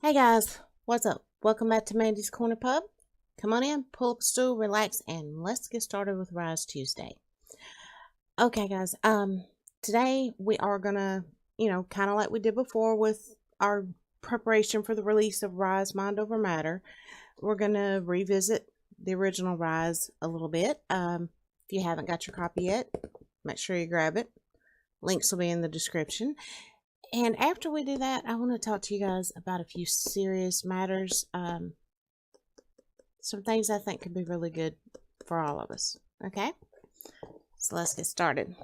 Hey guys, what's up? Welcome back to Mandy's Corner Pub. Come on in, pull up a stool, relax, and let's get started with Rise Tuesday. Okay, guys. Today we are gonna, kind of like we did before with our preparation for the release of Rise Mind Over Matter. We're gonna revisit the original Rise a little bit. If you haven't got your copy yet, make sure you grab it. Links will be in the description. And after we do that, I want to talk to you guys about a few serious matters. Some things I think could be really good for all of us. Okay? So let's get started.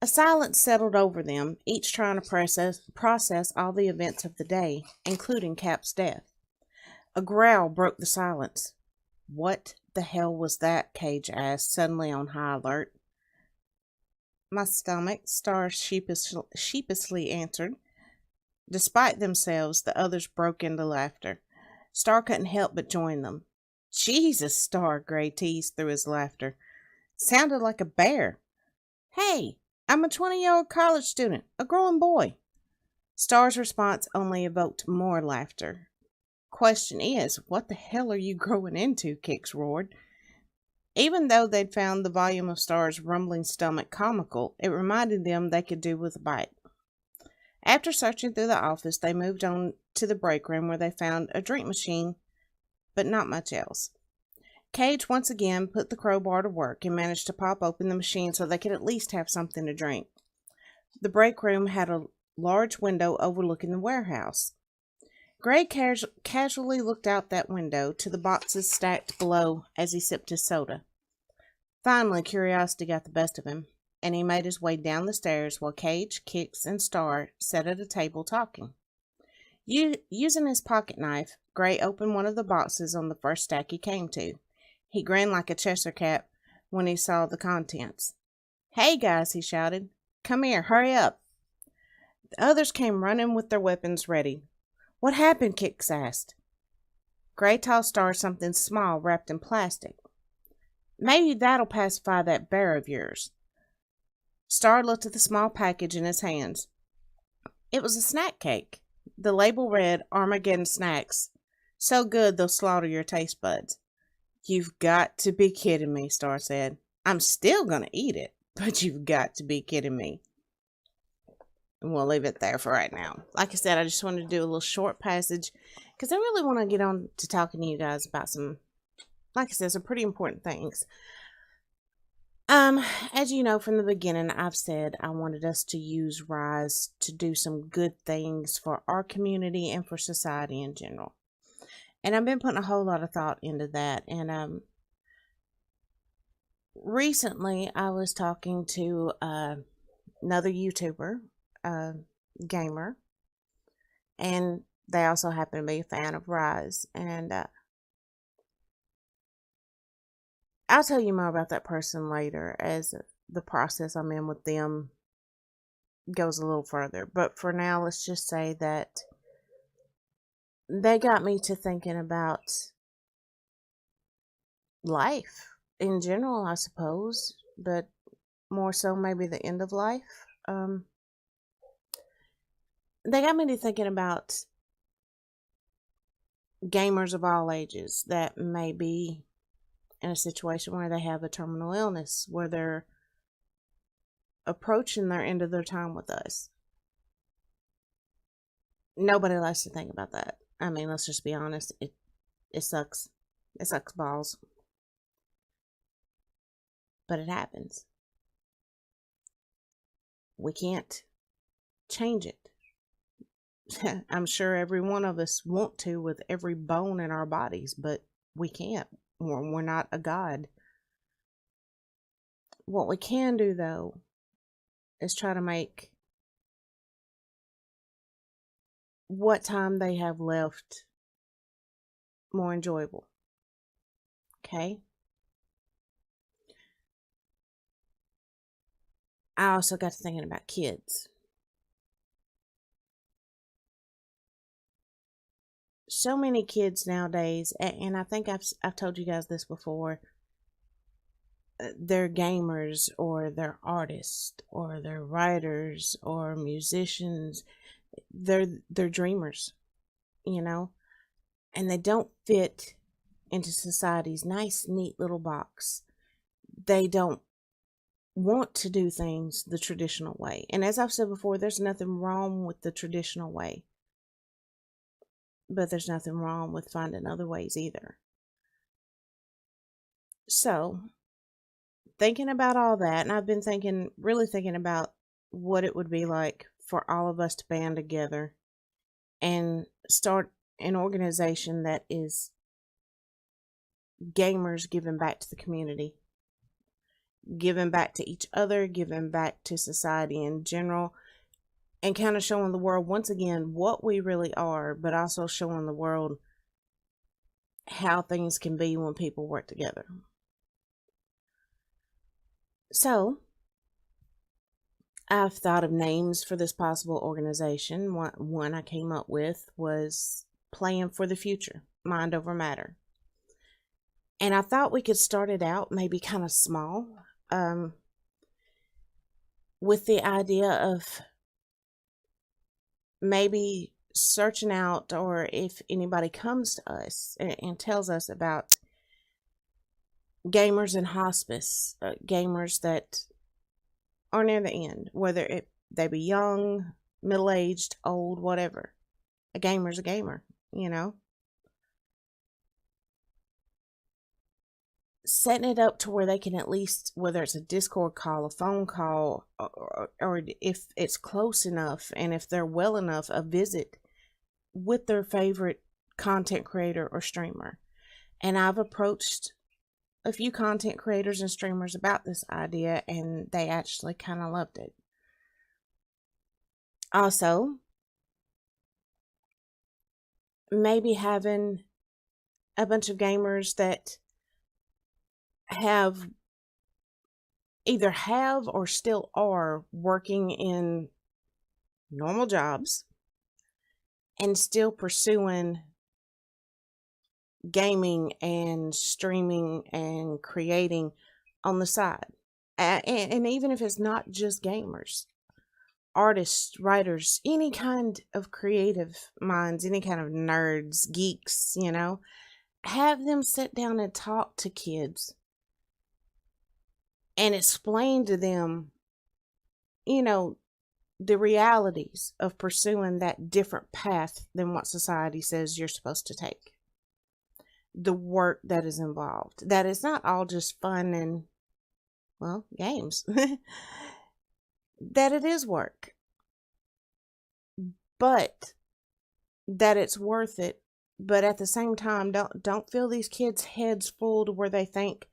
A silence settled over them, each trying to process all the events of the day, including Cap's death. A growl broke the silence. What the hell was that? Cage asked, suddenly on high alert. My stomach, Star sheepishly answered. Despite themselves, the others broke into laughter. Star couldn't help but join them. Jesus, Star, Gray teased through his laughter. Sounded like a bear. Hey, I'm a 20-year-old college student, a growing boy. Star's response only evoked more laughter. Question is, what the hell are you growing into? Kix roared. Even though they'd found the volume of Star's rumbling stomach comical, it reminded them they could do with a bite. After searching through the office, they moved on to the break room where they found a drink machine, but not much else. Cage once again put the crowbar to work and managed to pop open the machine so they could at least have something to drink. The break room had a large window overlooking the warehouse. Gray casually looked out that window to the boxes stacked below as he sipped his soda. Finally, curiosity got the best of him, and he made his way down the stairs while Cage, Kix, and Star sat at a table talking. Using his pocket knife, Gray opened one of the boxes on the first stack he came to. He grinned like a Cheshire cat when he saw the contents. Hey, guys, he shouted. Come here, hurry up. The others came running with their weapons ready. What happened? Kix asked. Gray tossed Star something small wrapped in plastic. Maybe that'll pacify that bear of yours. Star looked at the small package in his hands. It was a snack cake. The label read Armageddon Snacks. So good they'll slaughter your taste buds. You've got to be kidding me, Star said. I'm still going to eat it, but you've got to be kidding me. And we'll leave it there for right now. Like I said, I just wanted to do a little short passage because I really want to get on to talking to you guys about some, like I said, some pretty important things. As you know from the beginning, I've said I wanted us to use Rise to do some good things for our community and for society in general. And I've been putting a whole lot of thought into that. And recently I was talking to another YouTuber, gamer, and they also happen to be a fan of Rise. And I'll tell you more about that person later as the process I'm in with them goes a little further. But for now, let's just say that they got me to thinking about life in general, I suppose, but more so maybe the end of life. They got me to thinking about gamers of all ages that may be in a situation where they have a terminal illness, where they're approaching their end of their time with us. Nobody likes to think about that. I mean, let's just be honest. It sucks. It sucks balls. But it happens. We can't change it. I'm sure every one of us want to with every bone in our bodies, but we can't. We're not a god. What we can do, though, is try to make what time they have left more enjoyable. Okay? I also got to thinking about kids. So many kids nowadays, and I think I've told you guys this before, they're gamers or they're artists or they're writers or musicians. they're dreamers, you know, and they don't fit into society's nice, neat little box. They don't want to do things the traditional way. And as I've said before, there's nothing wrong with the traditional way, but there's nothing wrong with finding other ways either. So, thinking about all that, and I've been really thinking about what it would be like for all of us to band together and start an organization that is gamers giving back to the community, giving back to each other, giving back to society in general, and kind of showing the world once again what we really are, but also showing the world how things can be when people work together. So, I've thought of names for this possible organization. One I came up with was Playing for the Future, Mind Over Matter. And I thought we could start it out maybe kind of small, with the idea of maybe searching out, or if anybody comes to us and tells us about gamers in hospice, gamers that are near the end, whether they be young, middle-aged, old, whatever. A gamer's a gamer, you know? Setting it up to where they can at least, whether it's a Discord call, a phone call, or if it's close enough and if they're well enough, a visit with their favorite content creator or streamer. And I've approached a few content creators and streamers about this idea, and they actually kind of loved it. Also, maybe having a bunch of gamers that either have or still are working in normal jobs and still pursuing gaming and streaming and creating on the side. And even if it's not just gamers, artists, writers, any kind of creative minds, any kind of nerds, geeks, you know, have them sit down and talk to kids and explain to them, you know, the realities of pursuing that different path than what society says you're supposed to take. The work that is involved. That it's not all just fun and, well, games. That it is work. But that it's worth it. But at the same time, don't fill these kids' heads full to where they think,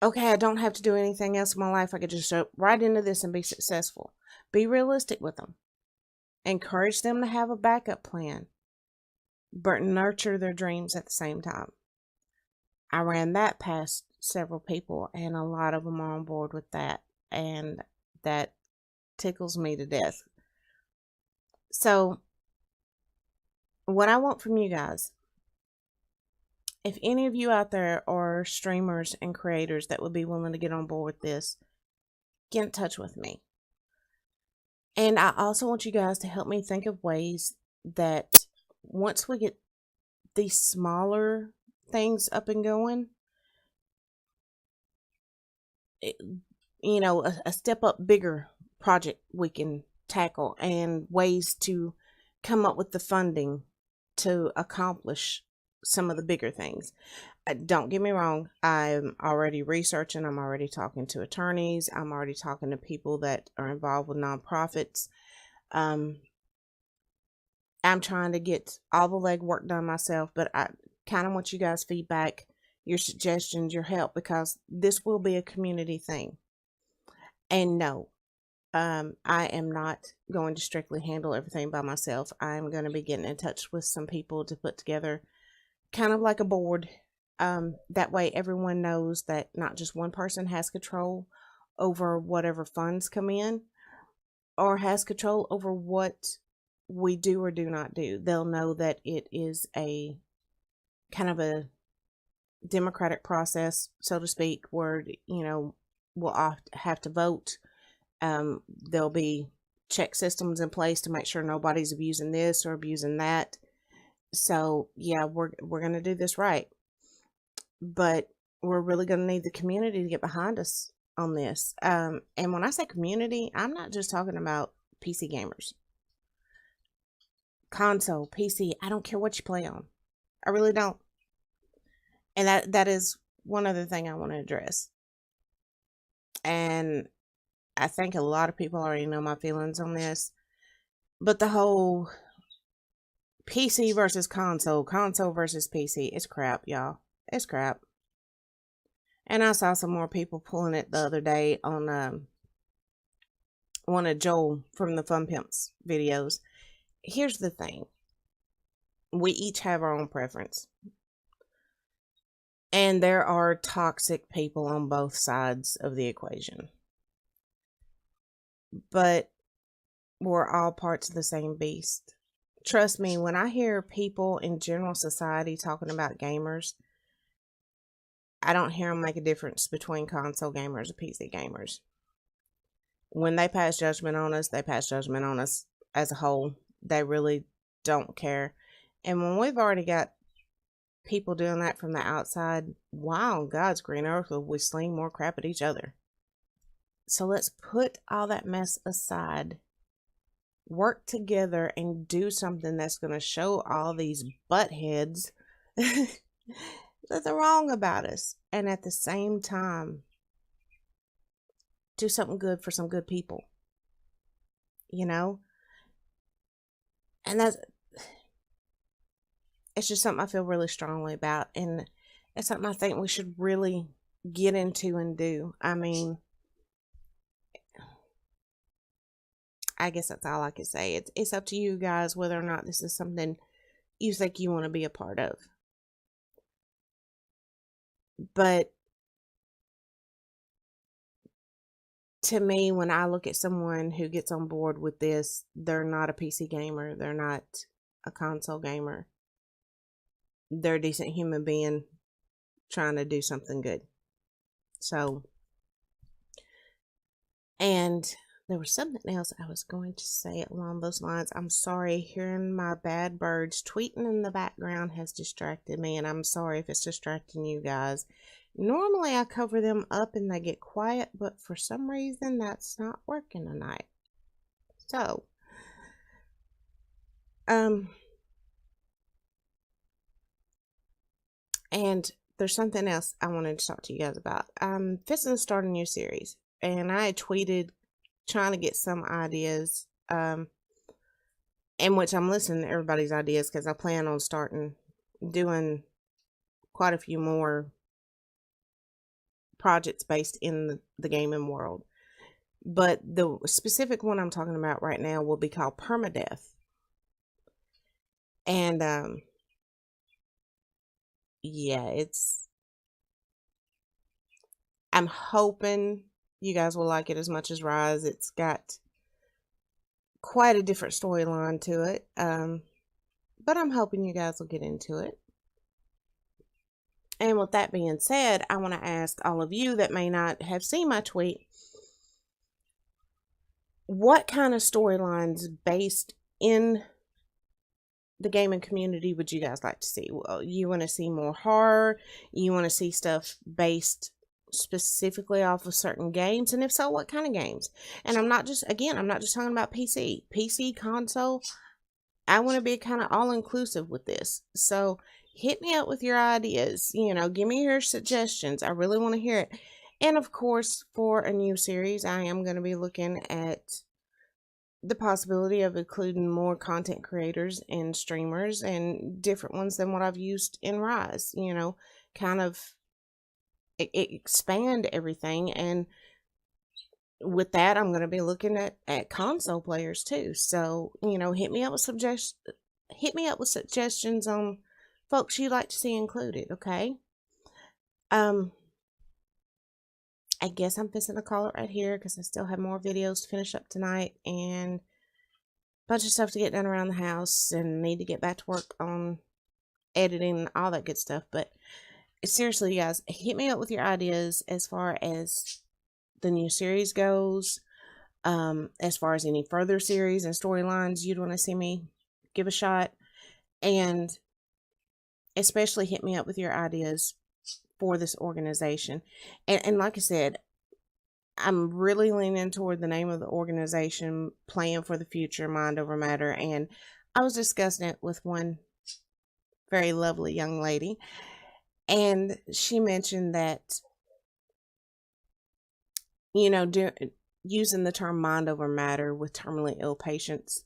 okay, I don't have to do anything else in my life. I could just jump right into this and be successful. Be realistic with them. Encourage them to have a backup plan, but nurture their dreams at the same time. I ran that past several people, and a lot of them are on board with that, and that tickles me to death. So, what I want from you guys, if any of you out there are streamers and creators that would be willing to get on board with this, get in touch with me. And I also want you guys to help me think of ways that once we get these smaller things up and going, you know, a step up bigger project we can tackle, and ways to come up with the funding to accomplish some of the bigger things. Don't get me wrong, I'm already researching, I'm already talking to attorneys, I'm already talking to people that are involved with nonprofits. I'm trying to get all the legwork done myself, but I kind of want you guys' feedback, your suggestions, your help, because this will be a community thing. And no, I am not going to strictly handle everything by myself. I'm going to be getting in touch with some people to put together kind of like a board. That way everyone knows that not just one person has control over whatever funds come in, or has control over what we do or do not do. They'll know that it is a kind of a democratic process, so to speak, where, you know, we'll have to vote. There'll be check systems in place to make sure nobody's abusing this or abusing that. So yeah, we're going to do this right. But we're really going to need the community to get behind us on this. And when I say community, I'm not just talking about PC gamers. Console, PC, I don't care what you play on. I really don't. And that is one other thing I want to address. And I think a lot of people already know my feelings on this. But the whole PC versus console versus PC, it's crap, y'all. It's crap. And I saw some more people pulling it the other day on one of Joel from the Fun Pimps videos. Here's the thing. We each have our own preference. And there are toxic people on both sides of the equation. But we're all parts of the same beast. Trust me, when I hear people in general society talking about gamers, I don't hear them make a difference between console gamers and PC gamers. When they pass judgment on us, they pass judgment on us as a whole. They really don't care. And when we've already got people doing that from the outside, why on God's green earth would we sling more crap at each other? So let's put all that mess aside. Work together and do something that's going to show all these buttheads that they're wrong about us. And at the same time, do something good for some good people. You know? And it's just something I feel really strongly about. And it's something I think we should really get into and do. I mean, I guess that's all I can say. It's up to you guys whether or not this is something you think you want to be a part of. But to me, when I look at someone who gets on board with this, they're not a PC gamer. They're not a console gamer. They're a decent human being trying to do something good. So, and there was something else I was going to say along those lines. I'm sorry, hearing my bad birds tweeting in the background has distracted me, and I'm sorry if it's distracting you guys. Normally I cover them up and they get quiet, but for some reason that's not working tonight. So, and there's something else I wanted to talk to you guys about. I'm fixing to start a new series, and I tweeted trying to get some ideas, in which I'm listening to everybody's ideas because I plan on doing quite a few more projects based in the gaming world. But the specific one I'm talking about right now will be called Permadeath. And yeah, I'm hoping you guys will like it as much as Rise. It's got quite a different storyline to it. But I'm hoping you guys will get into it. And with that being said, I want to ask all of you that may not have seen my tweet, what kind of storylines based in the gaming community would you guys like to see? Well, you want to see more horror? You want to see stuff based specifically off of certain games? And if so, what kind of games? And I'm not just talking about PC, console. I want to be kind of all-inclusive with this. So hit me up with your ideas. Give me your suggestions. I really want to hear it. And of course, for a new series, I am going to be looking at the possibility of including more content creators and streamers and different ones than what I've used in Rise. Kind of expand everything. And with that, I'm going to be looking at console players too. So, hit me up with suggestions on folks you'd like to see included, okay? I guess I'm fixing to call it right here because I still have more videos to finish up tonight and a bunch of stuff to get done around the house and need to get back to work on editing and all that good stuff. But seriously, you guys, hit me up with your ideas as far as the new series goes. As far as any further series and storylines you'd want to see me give a shot. And especially hit me up with your ideas for this organization. And like I said, I'm really leaning toward the name of the organization, Plan for the Future, Mind Over Matter. And I was discussing it with one very lovely young lady, and she mentioned that, using the term mind over matter with terminally ill patients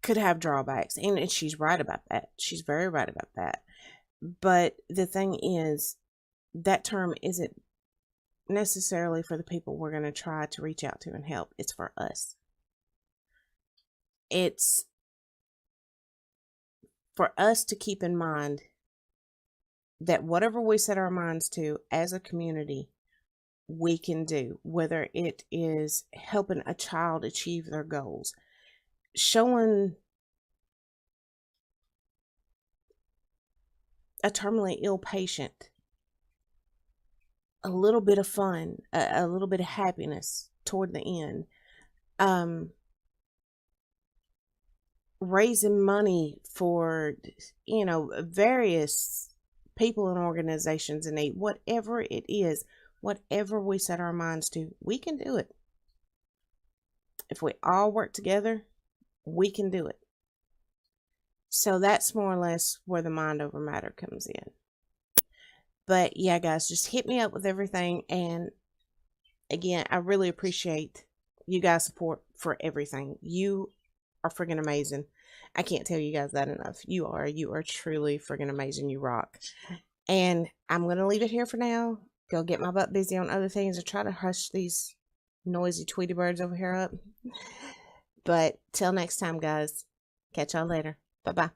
could have drawbacks. And she's right about that. She's very right about that. But the thing is, that term isn't necessarily for the people we're going to try to reach out to and help. It's for us. It's for us to keep in mind that whatever we set our minds to as a community, we can do, whether it is helping a child achieve their goals, showing a terminally ill patient a little bit of fun, a little bit of happiness toward the end, raising money for, various people and organizations in need, whatever it is, whatever we set our minds to, we can do it. If we all work together, we can do it. So that's more or less where the mind over matter comes in. But yeah, guys, just hit me up with everything. And again, I really appreciate you guys' support for everything. You are friggin' amazing. I can't tell you guys that enough. You are truly friggin' amazing. You rock. And I'm going to leave it here for now. Go get my butt busy on other things and try to hush these noisy Tweety birds over here up. But till next time, guys. Catch y'all later. Bye-bye.